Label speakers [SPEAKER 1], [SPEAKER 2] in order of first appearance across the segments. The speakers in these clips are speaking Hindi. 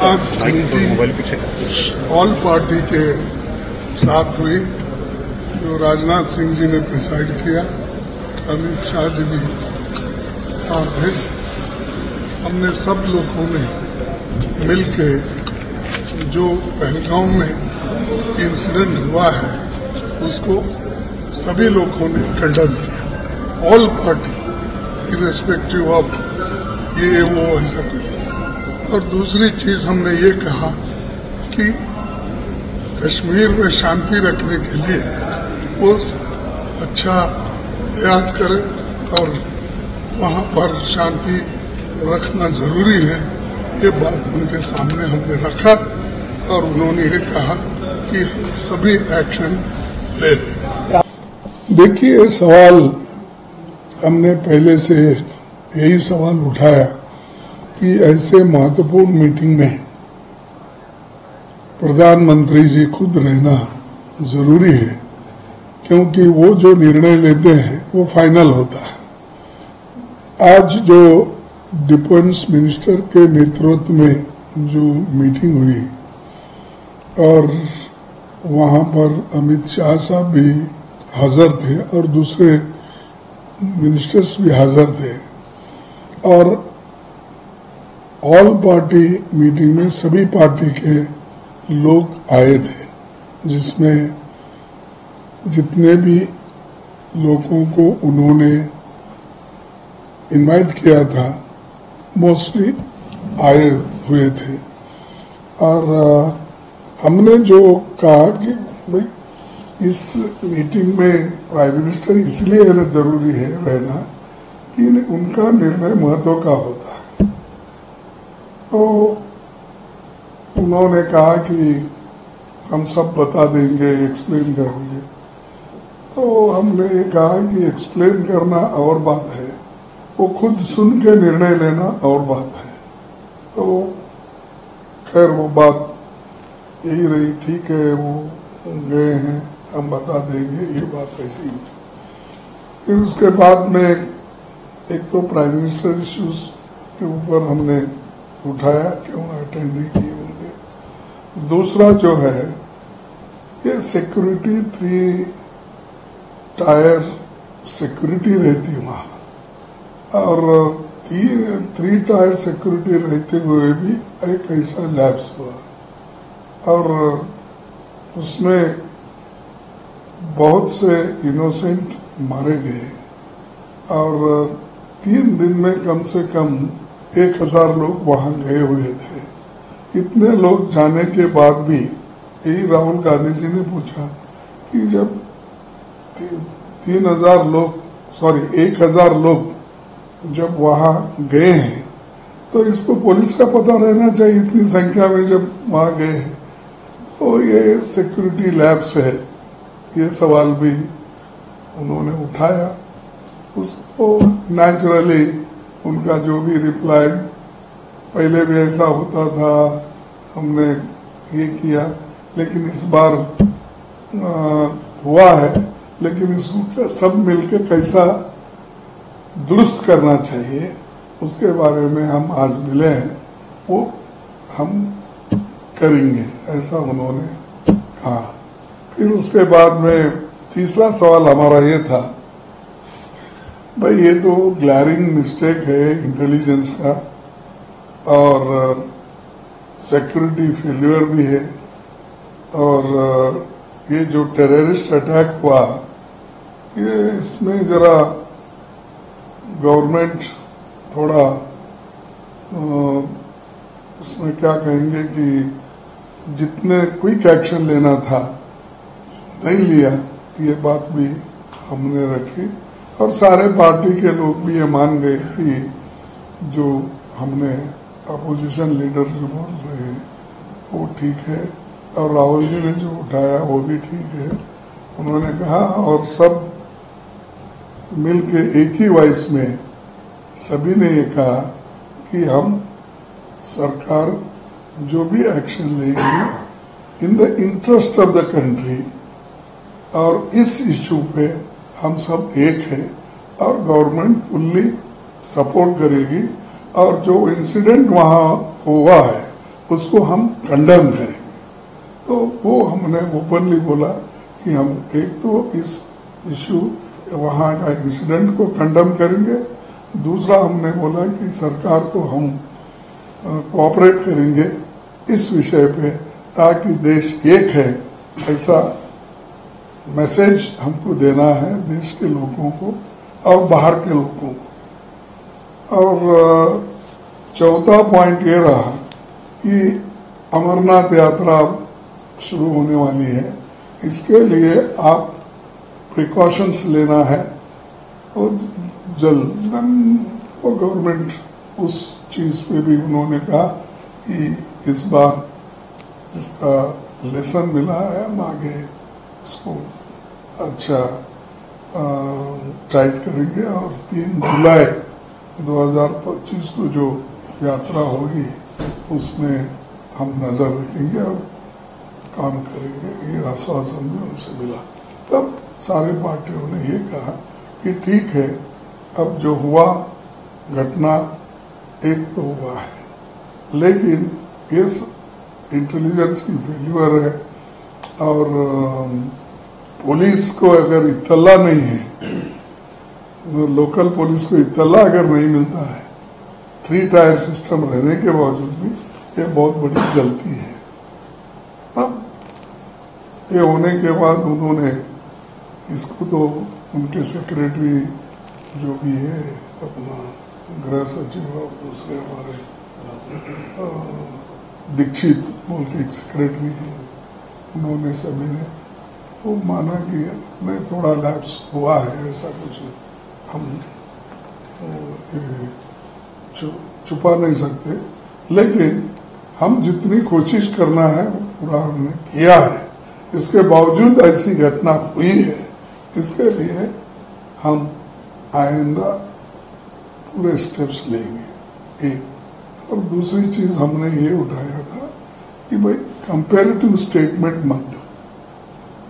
[SPEAKER 1] आज मीटिंग ऑल पार्टी के साथ हुई जो राजनाथ सिंह जी ने प्रिसाइड किया, अमित शाह जी भी वहाँ थे। हमने सब लोगों ने मिलके जो पहलगांव में इंसिडेंट हुआ है उसको सभी लोगों ने कंडेम किया, ऑल पार्टी इर्रेस्पेक्टिव ऑफ ये वो ऐसा कुछ। और दूसरी चीज हमने ये कहा कि कश्मीर में शांति रखने के लिए वो अच्छा प्रयास करे और वहाँ पर शांति रखना जरूरी है। ये बात उनके सामने हमने रखा और उन्होंने ये कहा कि सभी एक्शन ले लें। देखिए, सवाल हमने पहले से यही सवाल उठाया कि ऐसे महत्वपूर्ण मीटिंग में प्रधानमंत्री जी खुद रहना जरूरी है, क्योंकि वो जो निर्णय लेते हैं वो फाइनल होता है। आज जो डिफेंस मिनिस्टर के नेतृत्व में जो मीटिंग हुई और वहां पर अमित शाह साहब भी हाजिर थे और दूसरे मिनिस्टर्स भी हाजिर थे और ऑल पार्टी मीटिंग में सभी पार्टी के लोग आए थे, जिसमें जितने भी लोगों को उन्होंने इनवाइट किया था मोस्टली आए हुए थे। और हमने जो कहा कि भाई इस मीटिंग में प्राइम मिनिस्टर इसलिए रहना जरूरी है रहना कि उनका निर्णय महत्व का होता है। तो उन्होंने कहा कि हम सब बता देंगे, एक्सप्लेन करेंगे। तो हमने कहा कि एक्सप्लेन करना और बात है, वो खुद सुन के निर्णय लेना और बात है। तो खैर वो बात यही रही, ठीक है वो गए हैं, हम बता देंगे, ये बात ऐसी हुई। फिर उसके बाद में एक तो प्राइम मिनिस्टर इश्यूज के ऊपर हमने उठाया, क्यों अटेंड नहीं किए होंगे। दूसरा जो है ये सिक्योरिटी, 3 टायर सिक्योरिटी रहती वहाँ और 3 टायर सिक्योरिटी रहते हुए भी एक ऐसा लैप्स हुआ और उसमें बहुत से इनोसेंट मारे गए और 3 दिन में कम से कम 1000 लोग वहां गए हुए थे। इतने लोग जाने के बाद भी यही राहुल गांधी जी ने पूछा कि जब 1000 लोग जब वहां गए हैं तो इसको पुलिस का पता रहना चाहिए, इतनी संख्या में जब वहां गए हैं। तो ये सिक्योरिटी लैब्स है, ये सवाल भी उन्होंने उठाया। उसको नेचुरली उनका जो भी रिप्लाई, पहले भी ऐसा होता था, हमने ये किया, लेकिन इस बार हुआ है, लेकिन इसको सब मिलके कैसा दुरुस्त करना चाहिए उसके बारे में हम आज मिले हैं, वो हम करेंगे, ऐसा उन्होंने कहा। फिर उसके बाद में तीसरा सवाल हमारा ये था, भाई ये तो ग्लैरिंग मिस्टेक है इंटेलिजेंस का और सिक्योरिटी फेल्यूर भी है और ये जो टेररिस्ट अटैक हुआ ये इसमें जरा गवर्नमेंट थोड़ा इसमें क्या कहेंगे कि जितने क्विक एक्शन लेना था नहीं लिया, ये बात भी हमने रखी और सारे पार्टी के लोग भी ये मान गए कि जो हमने अपोजिशन लीडर जो बोल रहे हैं वो ठीक है और राहुल जी ने जो उठाया वो भी ठीक है, उन्होंने कहा। और सब मिलके एक ही वॉइस में सभी ने ये कहा कि हम सरकार जो भी एक्शन लेंगे in the interest of the country, और इस इश्यू पे हम सब एक है और गवर्नमेंट फुल्ली सपोर्ट करेगी। और जो इंसिडेंट वहाँ हुआ है उसको हम कंडेम करेंगे। तो वो हमने ओपनली बोला कि हम एक तो इस इशू वहाँ का इंसिडेंट को कंडेम करेंगे, दूसरा हमने बोला कि सरकार को हम कोऑपरेट करेंगे इस विषय पे, ताकि देश एक है ऐसा मैसेज हमको देना है देश के लोगों को और बाहर के लोगों को। और चौथा पॉइंट ये रहा कि अमरनाथ यात्रा शुरू होने वाली है, इसके लिए आप प्रिकॉशंस लेना है और जल्द वो गवर्नमेंट उस चीज पे भी उन्होंने कहा कि इस बार इसका लेसन मिला है, हम आगे इसको अच्छा टाइट करेंगे और 3 जुलाई 2025 को जो यात्रा होगी उसमें हम नजर रखेंगे और काम करेंगे, ये आश्वासन भी उनसे मिला। तब सारे पार्टियों ने ये कहा कि ठीक है, अब जो हुआ घटना एक तो हुआ है, लेकिन ये इंटेलिजेंस की फेल्यूर है और पुलिस को अगर इत्तला नहीं है, तो लोकल पुलिस को इत्तला अगर नहीं मिलता है 3 टायर सिस्टम रहने के बावजूद भी, ये बहुत बड़ी गलती है। अब ये होने के बाद उन्होंने इसको तो उनके सेक्रेटरी जो भी है अपना गृह सचिव और दूसरे हमारे दीक्षित बोल के एक सेक्रेटरी है, उन्होंने सभी ने वो माना कि नहीं थोड़ा लैप्स हुआ है, ऐसा कुछ हम छुपा नहीं सकते, लेकिन हम जितनी कोशिश करना है वो पूरा हमने किया है। इसके बावजूद ऐसी घटना हुई है, इसके लिए हम आइंदा पूरे स्टेप्स लेंगे। एक और दूसरी चीज हमने ये उठाया था कि भाई कंपैरेटिव स्टेटमेंट मत दो।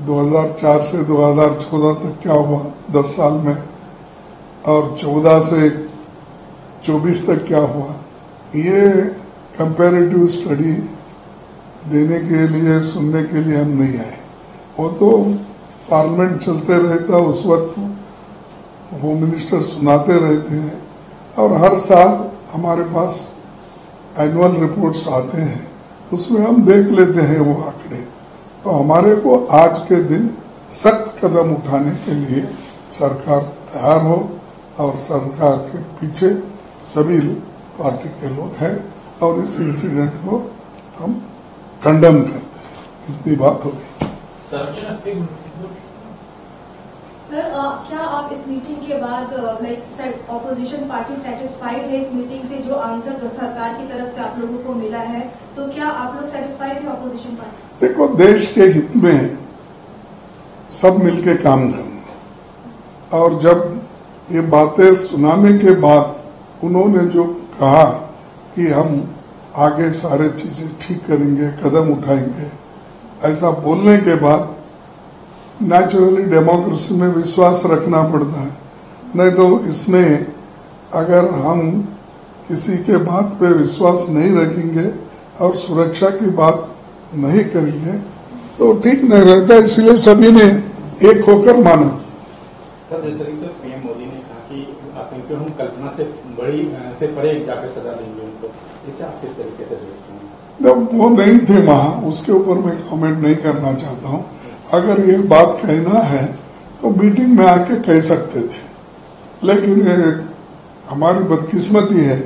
[SPEAKER 1] 2004 से 2014 तक क्या हुआ 10 साल में, और 14 से 24 तक क्या हुआ, ये कंपैरेटिव स्टडी देने के लिए सुनने के लिए हम नहीं आए। वो तो पार्लियामेंट चलते रहता, उस वक्त होम मिनिस्टर सुनाते रहते हैं और हर साल हमारे पास एनुअल रिपोर्ट्स आते हैं, उसमें हम देख लेते हैं वो आंकड़े। तो हमारे को आज के दिन सख्त कदम उठाने के लिए सरकार तैयार हो और सरकार के पीछे सभी पार्टी के लोग हैं और इस इंसिडेंट को हम कंडेम करते हैं। इतनी बात हो गई।
[SPEAKER 2] सर, क्या आप इस मीटिंग के बाद लाइक ऑपोजिशन पार्टी सेटिस्फाइड है इस मीटिंग से, जो आंसर सरकार की तरफ से आप लोगों को मिला है, तो क्या आप लोग सेटिस्फाइड है ऑपोजिशन पार्टी?
[SPEAKER 1] देखो, देश के हित में सब मिलके काम करना, और जब ये बातें सुनाने के बाद उन्होंने जो कहा कि हम आगे सारे चीजें ठीक करेंगे, कदम उठाएंगे, ऐसा बोलने के बाद नेचुरली डेमोक्रेसी में विश्वास रखना पड़ता है। नहीं तो इसमें अगर हम किसी के बात पे विश्वास नहीं रखेंगे और सुरक्षा की बात नहीं करेंगे तो ठीक नहीं रहता, इसलिए सभी ने एक होकर माना।
[SPEAKER 3] सर, जिस तरीके से पीएम मोदी ने कहा कि हम कल्पना से बड़ी से परे जाकर सजा देंगे उनको, इसे आप किस तरीके से देखते हैं?
[SPEAKER 1] जब वो नहीं थे वहां, उसके ऊपर मैं कमेंट नहीं करना चाहता हूं। अगर ये बात कहना है तो मीटिंग में आके कह सकते थे, लेकिन हमारी बदकिस्मती है,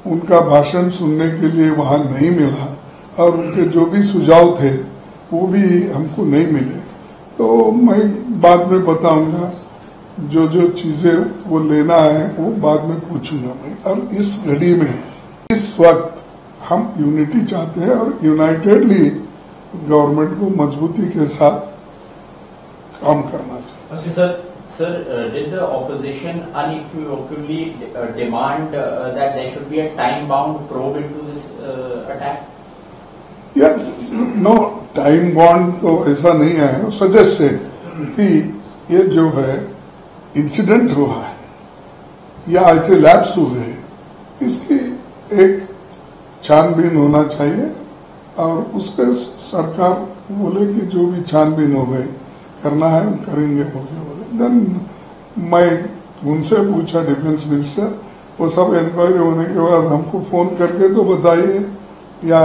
[SPEAKER 1] उनका भाषण सुनने के लिए वहां नहीं मिला और उनके जो भी सुझाव थे वो भी हमको नहीं मिले। तो मैं बाद में बताऊंगा, जो जो चीजें वो लेना है वो बाद में पूछूंगा मैं। और इस घड़ी में इस वक्त हम यूनिटी चाहते हैं और यूनाइटेडली गवर्नमेंट को मजबूती के साथ काम करना चाहिए।
[SPEAKER 4] Sir, did the opposition unequivocally demand that there should be a time-bound probe into this attack?
[SPEAKER 1] Yes, no, time bound तो ऐसा नहीं है। सजेस्टेड कि ये जो है इंसिडेंट हुआ है या ऐसे लैप्स हुए, इसकी एक छानबीन होना चाहिए और उसके सरकार बोले कि जो भी छानबीन हो गई करना है हम करेंगे बोले। देन मैं उनसे पूछा डिफेंस मिनिस्टर, वो सब इंक्वायरी होने के बाद हमको फोन करके तो बताइए या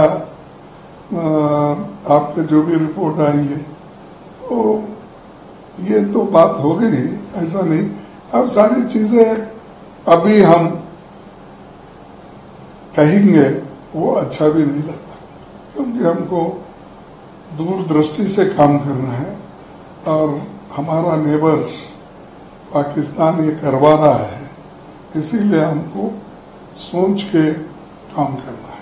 [SPEAKER 1] आपके जो भी रिपोर्ट आएंगे। तो ये तो बात हो गई, ऐसा नहीं। अब सारी चीजें अभी हम कहेंगे वो अच्छा भी नहीं लगता, क्योंकि हमको दूरदृष्टि से काम करना है और हमारा नेबर्स पाकिस्तान ये करवा रहा है, इसीलिए हमको सोच के काम करना है।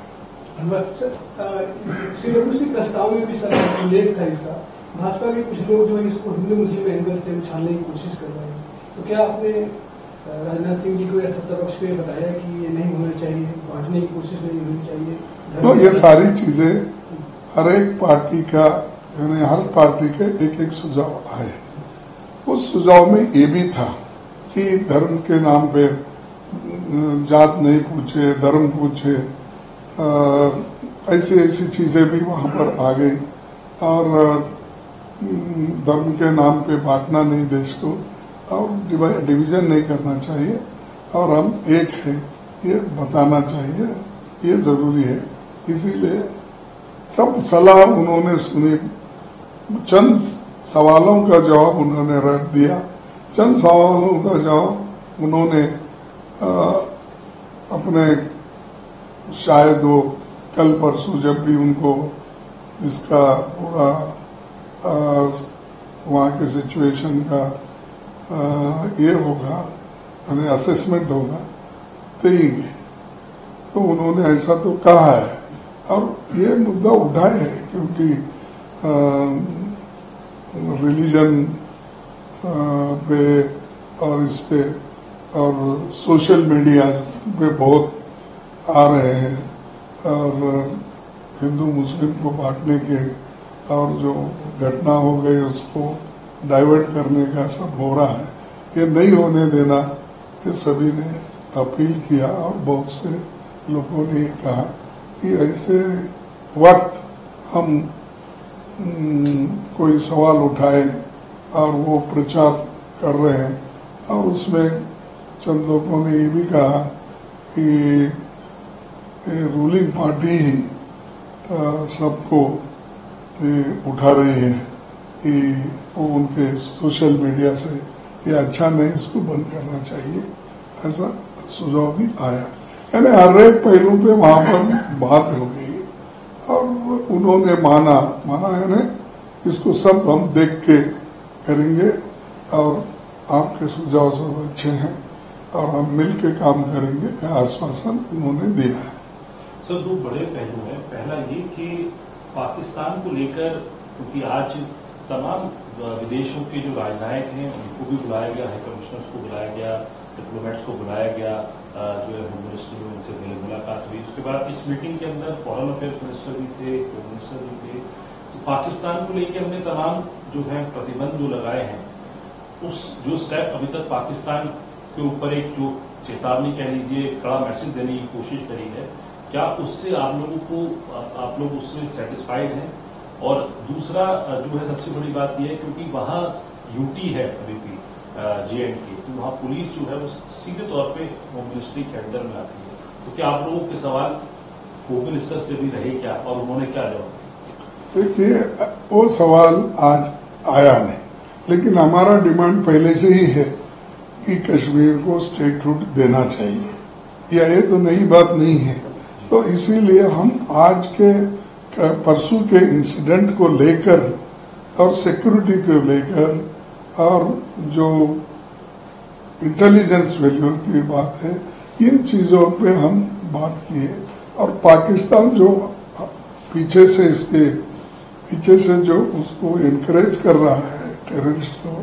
[SPEAKER 5] श्रीलंका प्रस्ताव में भी सर उल्लेख था इसका। भाजपा के कुछ लोग जो है इसको हिंदू मुस्लिम एंगल से उछालने की कोशिश कर रहे हैं, तो क्या आपने राजनाथ सिंह जी को या सत्ता पक्ष को ये बताया कि ये नहीं होना चाहिए, बांटने की कोशिश नहीं होनी चाहिए?
[SPEAKER 1] तो ये सारी चीजें हर एक पार्टी का, यानी हर पार्टी के एक एक सुझाव आए। उस सुझाव में ये भी था कि धर्म के नाम पे जात नहीं पूछे, धर्म पूछे, ऐसी ऐसी चीजें भी वहां पर आ गई। और धर्म के नाम पे बांटना नहीं देश को, और डिवीजन नहीं करना चाहिए, और हम एक है ये बताना चाहिए, ये जरूरी है। इसीलिए सब सलाह उन्होंने सुनी, चंद सवालों का जवाब उन्होंने रख दिया, चंद सवालों का जवाब उन्होंने अपने, शायद वो कल परसों जब भी उनको इसका पूरा वहाँ के सिचुएशन का ये होगा, यानी असेसमेंट होगा, देंगे। तो उन्होंने ऐसा तो कहा है और ये मुद्दा उठाए है, क्योंकि रिलीजन पे और इस पे और सोशल मीडिया पे बहुत आ रहे हैं, और हिंदू मुस्लिम को बांटने के और जो घटना हो गई उसको डाइवर्ट करने का सब हो रहा है, ये नहीं होने देना, ये सभी ने अपील किया। और बहुत से लोगों ने कहा कि ऐसे वक्त हम कोई सवाल उठाए और वो प्रचार कर रहे हैं, और उसमें चंद लोगों ने ये भी कहा कि रूलिंग पार्टी ही सबको उठा रही है कि वो उनके सोशल मीडिया से ये अच्छा नहीं, इसको बंद करना चाहिए, ऐसा सुझाव भी आया। यानी हर एक पहलू पे वहां पर बात हो गई और उन्होंने माना यानी इसको सब हम देख के करेंगे और आपके सुझाव सब अच्छे हैं और हम मिल के काम करेंगे, आश्वासन उन्होंने दिया है।
[SPEAKER 6] सर, दो बड़े पहलू हैं। पहला ये कि पाकिस्तान को लेकर, क्योंकि आज तमाम विदेशों के जो राजनयिक हैं उनको भी बुलाया गया, हाई कमिश्नर्स को बुलाया गया, डिप्लोमेट्स को बुलाया गया, जो है होम मिनिस्टर में उनसे मुलाकात हुई। उसके बाद इस मीटिंग के अंदर फॉरेन अफेयर्स मिनिस्टर भी थे, होम मिनिस्टर भी थे। तो पाकिस्तान को लेकर हमने तमाम जो है प्रतिबंध जो लगाए हैं, उस जो स्टेप अभी तक पाकिस्तान के ऊपर एक जो चेतावनी कह लीजिए, कड़ा मैसेज देने की कोशिश करी है, क्या उससे आप लोग उससे सेटिस्फाइड हैं? और दूसरा जो है सबसे बड़ी बात यह है, क्योंकि वहाँ यूटी है अभी भी JNK, तो वहाँ पुलिस जो है वो सीधे तौर पे होम मिनिस्ट्री के अंडर में आती है। तो क्या आप लोगों के सवाल होम मिनिस्टर से भी रहे क्या, और उन्होंने क्या जवाब?
[SPEAKER 1] देखिए, वो सवाल आज आया नहीं, लेकिन हमारा डिमांड पहले से ही है कि कश्मीर को स्टेटहुड देना चाहिए, या ये तो नई बात नहीं है। तो इसीलिए हम आज के परसों के इंसिडेंट को लेकर और सिक्योरिटी को लेकर और जो इंटेलिजेंस वैल्यू की बात है, इन चीजों पे हम बात किए। और पाकिस्तान जो पीछे से जो उसको इनकरेज कर रहा है टेररिस्ट को,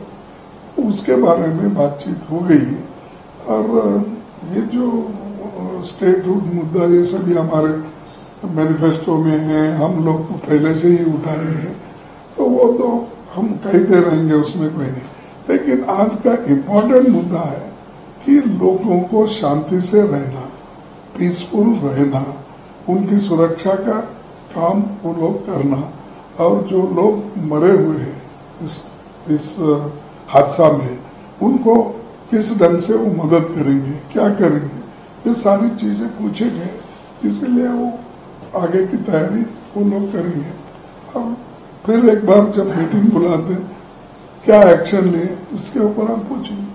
[SPEAKER 1] तो उसके बारे में बातचीत हो गई। और ये जो स्टेटहुड मुद्दा, ये सभी हमारे मैनिफेस्टो में है, हम लोग तो पहले से ही उठाए हैं, तो वो तो हम कहते रहेंगे, उसमें कोई नहीं। लेकिन आज का इम्पोर्टेंट मुद्दा है कि लोगों को शांति से रहना, पीसफुल रहना, उनकी सुरक्षा का काम वो लोग करना, और जो लोग मरे हुए हैं इस हादसा में उनको किस ढंग से वो मदद करेंगे, क्या करेंगे, ये सारी चीजें पूछेंगे। इसलिए वो आगे की तैयारी वो लोग करेंगे। और फिर एक बार जब मीटिंग बुलाते क्या एक्शन लिए इसके ऊपर हम पूछेंगे।